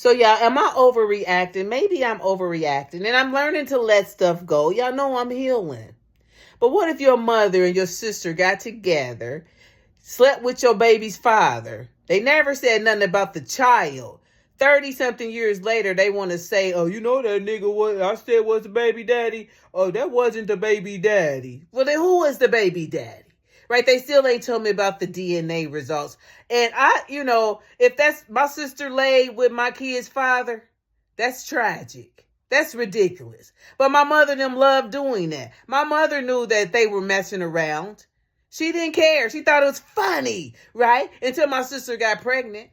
So, y'all, am I overreacting? Maybe I'm overreacting, and I'm learning to let stuff go. Y'all know I'm healing. But what if your mother and your sister got together, slept with your baby's father? They never said nothing about the child. 30-something years later, they want to say, oh, you know that nigga was, I said was the baby daddy. Oh, that wasn't the baby daddy. Well, then who was the baby daddy? Right? They still ain't told me about the DNA results. And if that's my sister laid with my kid's father, that's tragic. That's ridiculous. But my mother and them loved doing that. My mother knew that they were messing around. She didn't care. She thought it was funny, right? Until my sister got pregnant.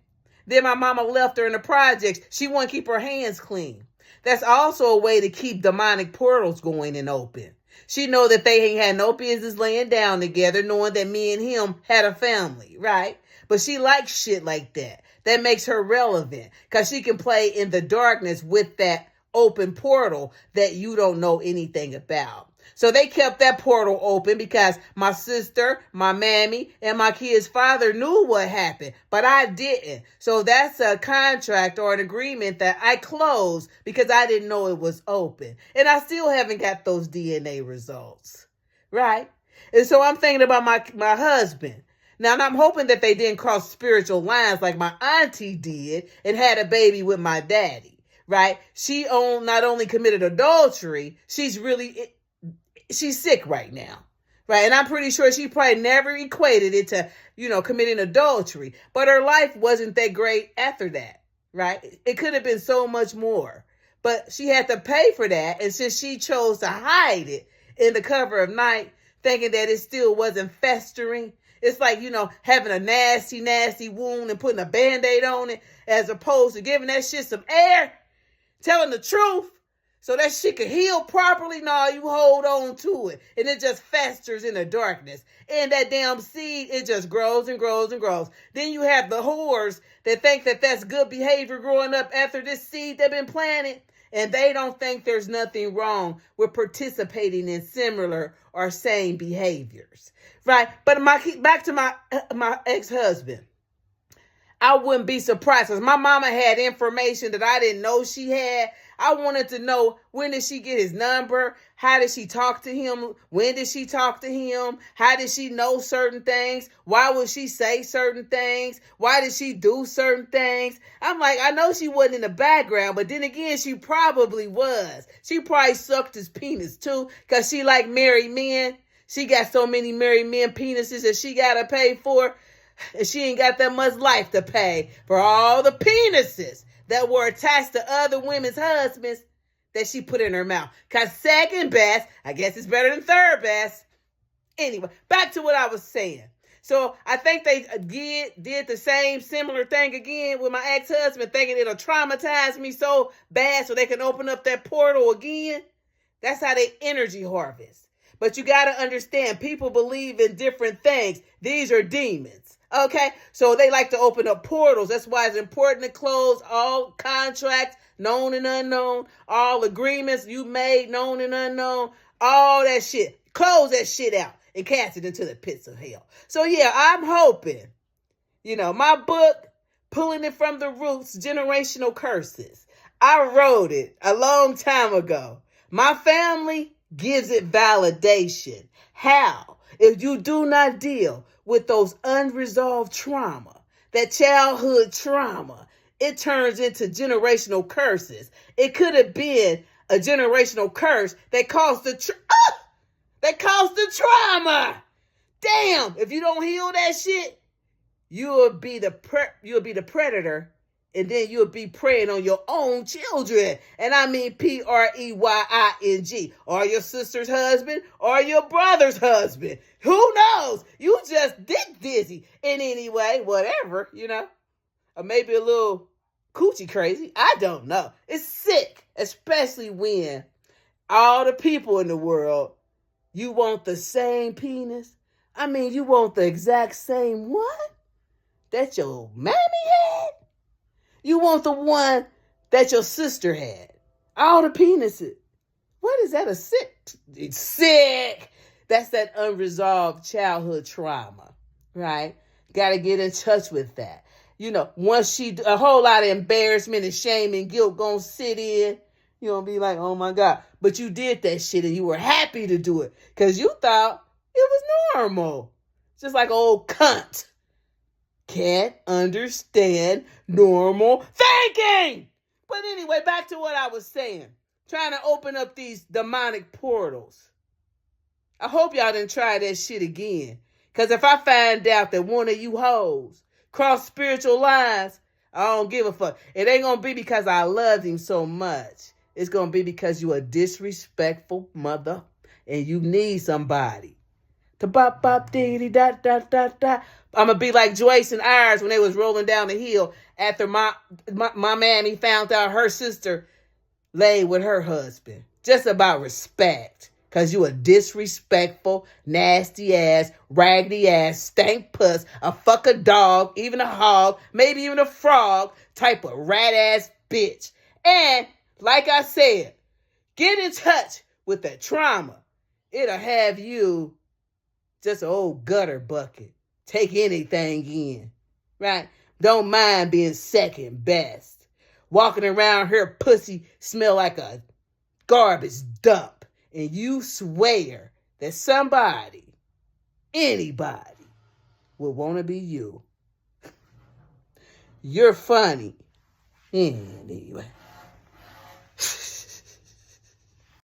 Then my mama left her in the projects. She wanted to keep her hands clean. That's also a way to keep demonic portals going and open. She know that they ain't had no business laying down together, knowing that me and him had a family, right? But she likes shit like that. That makes her relevant because she can play in the darkness with that open portal that you don't know anything about. So they kept that portal open because my sister, my mammy, and my kid's father knew what happened, but I didn't. So that's a contract or an agreement that I closed because I didn't know it was open. And I still haven't got those DNA results, right? And so I'm thinking about my husband. Now, and I'm hoping that they didn't cross spiritual lines like my auntie did and had a baby with my daddy, right? She not only committed adultery, she's sick right now, right? And I'm pretty sure she probably never equated it to, committing adultery. But her life wasn't that great after that, right? It could have been so much more. But she had to pay for that. And since she chose to hide it in the cover of night, thinking that it still wasn't festering, it's like, having a nasty, nasty wound and putting a Band-Aid on it, as opposed to giving that shit some air, telling the truth, so that shit can heal properly. No, you hold on to it. And it just festers in the darkness. And that damn seed, it just grows and grows and grows. Then you have the whores that think that that's good behavior growing up after this seed they've been planted. And they don't think there's nothing wrong with participating in similar or same behaviors. Right? But back to my ex-husband. I wouldn't be surprised because my mama had information that I didn't know she had. I wanted to know, when did she get his number? How did she talk to him? When did she talk to him? How did she know certain things? Why would she say certain things? Why did she do certain things? I'm like, I know she wasn't in the background, but then again, she probably was. She probably sucked his penis too because she like married men. She got so many married men penises that she got to pay for. And she ain't got that much life to pay for all the penises that were attached to other women's husbands that she put in her mouth. Because second best, I guess it's better than third best. Anyway, back to what I was saying. So I think they did the same similar thing again with my ex-husband, thinking it'll traumatize me so bad so they can open up that portal again. That's how they energy harvest. But you got to understand, people believe in different things. These are demons. Okay, so they like to open up portals. That's why it's important to close all contracts, known and unknown, all agreements you made, known and unknown, all that shit. Close that shit out and cast it into the pits of hell. So yeah, I'm hoping, my book, Pulling It From the Roots, Generational Curses. I wrote it a long time ago. My family gives it validation. How? If you do not deal with those unresolved trauma, that childhood trauma, it turns into generational curses. It could have been a generational curse that caused the trauma. Damn, if you don't heal that shit, you'll be the predator, and then you'll be preying on your own children. And I mean PREYING. Or your sister's husband, or your brother's husband. Who knows? You just dick dizzy in any way, whatever, Or maybe a little coochie crazy. I don't know. It's sick, especially when all the people in the world, you want the same penis. I mean, you want the exact same one that your mammy had. You want the one that your sister had. All the penises. What is that? It's sick. That's that unresolved childhood trauma, right? Got to get in touch with that. once a whole lot of embarrassment and shame and guilt gonna sit in, you're gonna be like, oh my God. But you did that shit and you were happy to do it because you thought it was normal. Just like old cunt. Can't understand normal thinking. But anyway, back to what I was saying. Trying to open up these demonic portals. I hope y'all didn't try that shit again. Because if I find out that one of you hoes crossed spiritual lines, I don't give a fuck. It ain't going to be because I loved him so much. It's going to be because you a disrespectful mother and you need somebody. To bop bop dee dot dot dot dot. I'm gonna be like Joyce and Ayers when they was rolling down the hill after my mammy found out her sister laid with her husband. Just about respect. Cause you a disrespectful, nasty ass, raggedy ass, stank puss, a fuck a dog, even a hog, maybe even a frog type of rat ass bitch. And like I said, get in touch with that trauma. It'll have you just an old gutter bucket. Take anything in. Right? Don't mind being second best. Walking around her pussy smell like a garbage dump. And you swear that somebody, anybody, will want to be you. You're funny. Anyway.